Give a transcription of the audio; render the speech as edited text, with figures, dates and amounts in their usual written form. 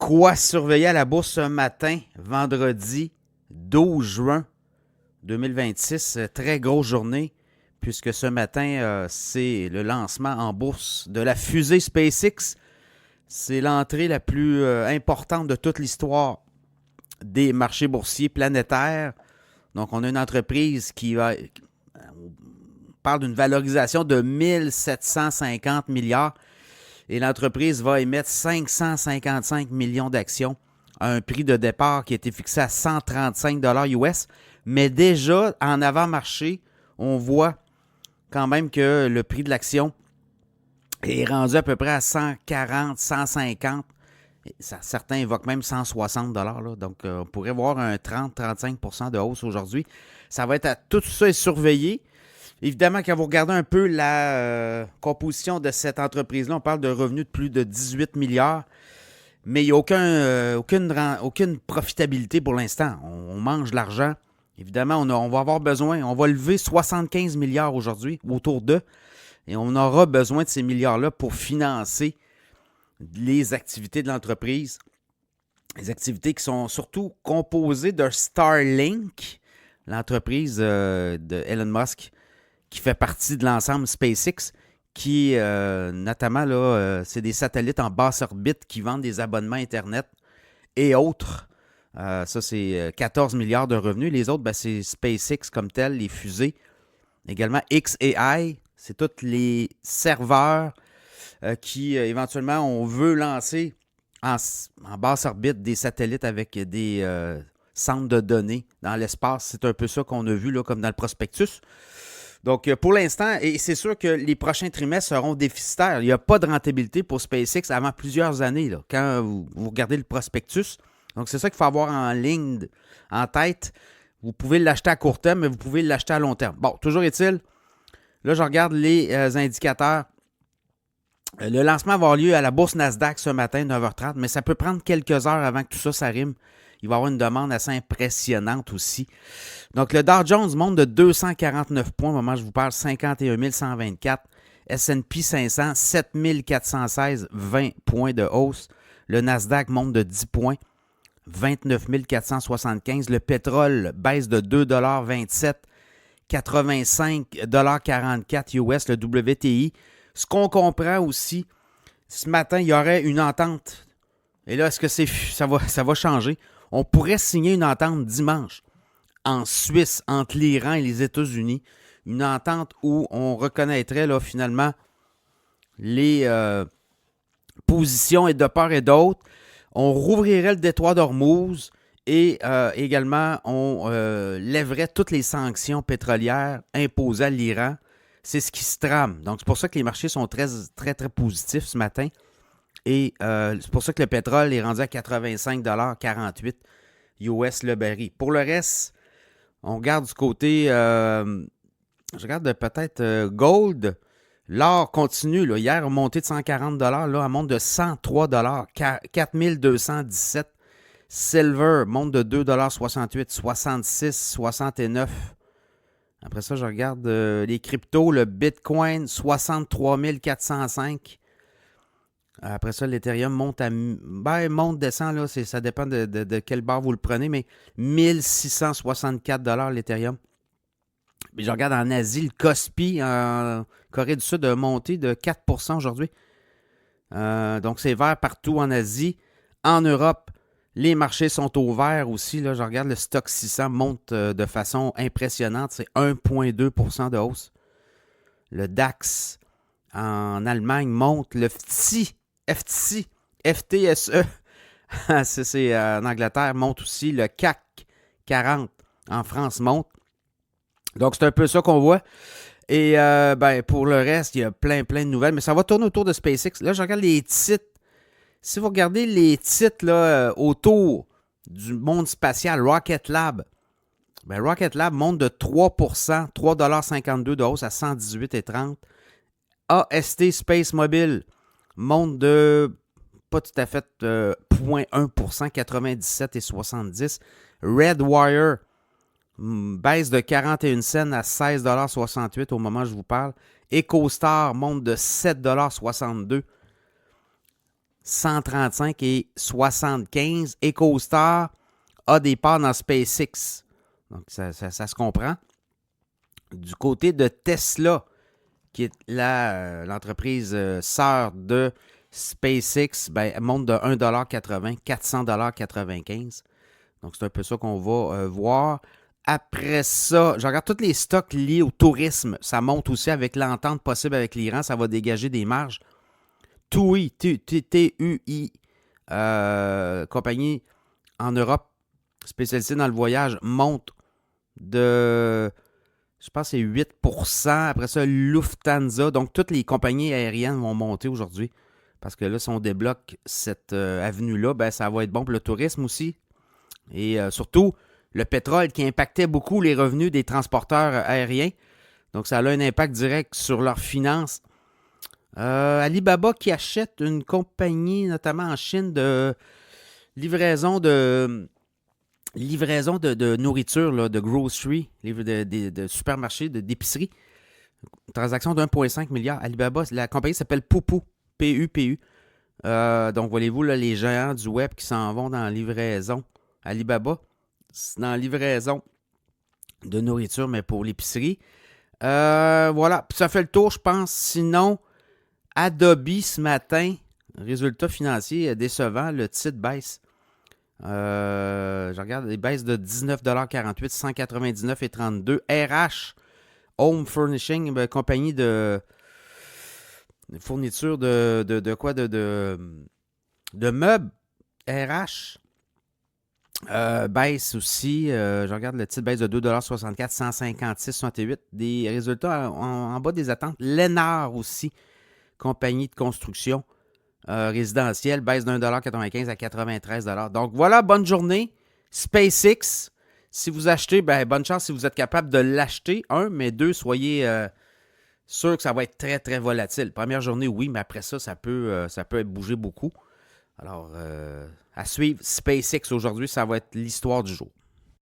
Quoi surveiller à la bourse ce matin, vendredi 12 juin 2026? Très grosse journée, puisque ce matin, c'est le lancement en bourse de la fusée SpaceX. C'est l'entrée la plus importante de toute l'histoire des marchés boursiers planétaires. Donc, on a une entreprise qui va... On parle d'une valorisation de 1750 milliards. Et l'entreprise va émettre 555 millions d'actions à un prix de départ qui a été fixé à 135 US. Mais déjà, en avant-marché, on voit quand même que le prix de l'action est rendu à peu près à 140, 150. Certains évoquent même 160 là. Donc, on pourrait voir un 30-35 de hausse aujourd'hui. Ça va être à tout ça est surveillé. Évidemment, quand vous regardez un peu la composition de cette entreprise-là, on parle de revenus de plus de 18 milliards, mais il n'y a aucune profitabilité pour l'instant. On mange de l'argent. Évidemment, on va avoir besoin, on va lever 75 milliards aujourd'hui, autour d'eux, et on aura besoin de ces milliards-là pour financer les activités de l'entreprise. Les activités qui sont surtout composées de Starlink, l'entreprise de Elon Musk, qui fait partie de l'ensemble SpaceX, qui, notamment, là, c'est des satellites en basse orbite qui vendent des abonnements Internet et autres. Ça, c'est 14 milliards de revenus. Les autres, c'est SpaceX comme tel, les fusées. Également xAI, c'est tous les serveurs qui, éventuellement, on veut lancer en basse orbite des satellites avec des centres de données dans l'espace. C'est un peu ça qu'on a vu là, comme dans le prospectus. Donc, pour l'instant, et c'est sûr que les prochains trimestres seront déficitaires. Il n'y a pas de rentabilité pour SpaceX avant plusieurs années, là, quand vous regardez le prospectus. Donc, c'est ça qu'il faut avoir en ligne, en tête. Vous pouvez l'acheter à court terme, mais vous pouvez l'acheter à long terme. Bon, toujours est-il, là, je regarde les indicateurs. Le lancement va avoir lieu à la bourse Nasdaq ce matin, 9h30, mais ça peut prendre quelques heures avant que tout ça s'arrime. Il va y avoir une demande assez impressionnante aussi. Donc, le Dow Jones monte de 249 points. Au moment où je vous parle, 51 124. S&P 500, 7 416, 20 points de hausse. Le Nasdaq monte de 10 points, 29 475. Le pétrole baisse de 2,27 85,44 US, le WTI. Ce qu'on comprend aussi, ce matin, il y aurait une entente. Et là, est-ce que ça va changer? On pourrait signer une entente dimanche en Suisse entre l'Iran et les États-Unis. Une entente où on reconnaîtrait là, finalement les positions et de part et d'autre. On rouvrirait le détroit d'Ormuz et également on lèverait toutes les sanctions pétrolières imposées à l'Iran. C'est ce qui se trame. Donc, c'est pour ça que les marchés sont très, très, très positifs ce matin. Et c'est pour ça que le pétrole est rendu à 85,48 US le baril. Pour le reste, on regarde du côté, je regarde peut-être gold. L'or continue. Là. Hier, on monté de 140 là, elle monte de 103 4217. Silver monte de 2,68 66, 69. Après ça, je regarde les cryptos. Le Bitcoin, 63 405. Après ça, l'Ethereum monte descend, là, ça dépend de quelle barre vous le prenez, mais 1664 l'Ethereum. Puis je regarde en Asie, le Kospi en Corée du Sud a monté de 4% aujourd'hui. Donc, c'est vert partout en Asie. En Europe, les marchés sont au vert aussi. Là, je regarde le stock 600 monte de façon impressionnante. C'est 1,2% de hausse. Le DAX en Allemagne monte. Le FTSE, c'est en Angleterre, monte aussi. Le CAC 40 en France monte. Donc, c'est un peu ça qu'on voit. Et pour le reste, il y a plein de nouvelles. Mais ça va tourner autour de SpaceX. Là, je regarde les titres. Si vous regardez les titres là, autour du monde spatial, Rocket Lab, Rocket Lab monte de 3%, 3,52$ de hausse à 118,30$. AST Space Mobile monte de pas tout à fait 0,1%, 97,70$. Redwire baisse de 41 cents à 16,68$ au moment où je vous parle. EcoStar monte de 7,62$. 135 et 75. EchoStar a des parts dans SpaceX. Donc, ça se comprend. Du côté de Tesla, qui est l'entreprise sœur de SpaceX, ben, elle monte de 1,80 $, 400,95 $. Donc, c'est un peu ça qu'on va voir. Après ça, je regarde tous les stocks liés au tourisme. Ça monte aussi avec l'entente possible avec l'Iran. Ça va dégager des marges. TUI, T-U-I, compagnie en Europe spécialisée dans le voyage, monte de, je pense, c'est 8%. Après ça, Lufthansa. Donc, toutes les compagnies aériennes vont monter aujourd'hui. Parce que là, si on débloque cette avenue-là, ben, ça va être bon pour le tourisme aussi. Et surtout, le pétrole qui impactait beaucoup les revenus des transporteurs aériens. Donc, ça a un impact direct sur leurs finances. Alibaba qui achète une compagnie, notamment en Chine, de livraison de nourriture, là, de grocery, de supermarché, d'épicerie. Une transaction de 1,5 milliard. Alibaba, la compagnie s'appelle Pupu, P-U-P-U. Donc, voyez-vous, là, les géants du web qui s'en vont dans la livraison. Alibaba, c'est dans la livraison de nourriture, mais pour l'épicerie. Voilà, puis ça fait le tour, je pense. Sinon, Adobe ce matin, résultat financier décevant, le titre baisse. Je regarde les baisses de 19,48 $, 199,32 $. RH, Home Furnishing, compagnie de fourniture de quoi? De meubles. RH baisse aussi. Je regarde le titre baisse de 2,64 $, 156,68 $. Des résultats en bas des attentes. Lénard aussi, compagnie de construction résidentielle, baisse de 1,95 $ à 93 $. Donc voilà, bonne journée. SpaceX, si vous achetez, ben, bonne chance si vous êtes capable de l'acheter. Un, mais deux, soyez sûr que ça va être très, très volatile. Première journée, oui, mais après ça, ça peut bouger beaucoup. Alors, à suivre, SpaceX aujourd'hui, ça va être l'histoire du jour.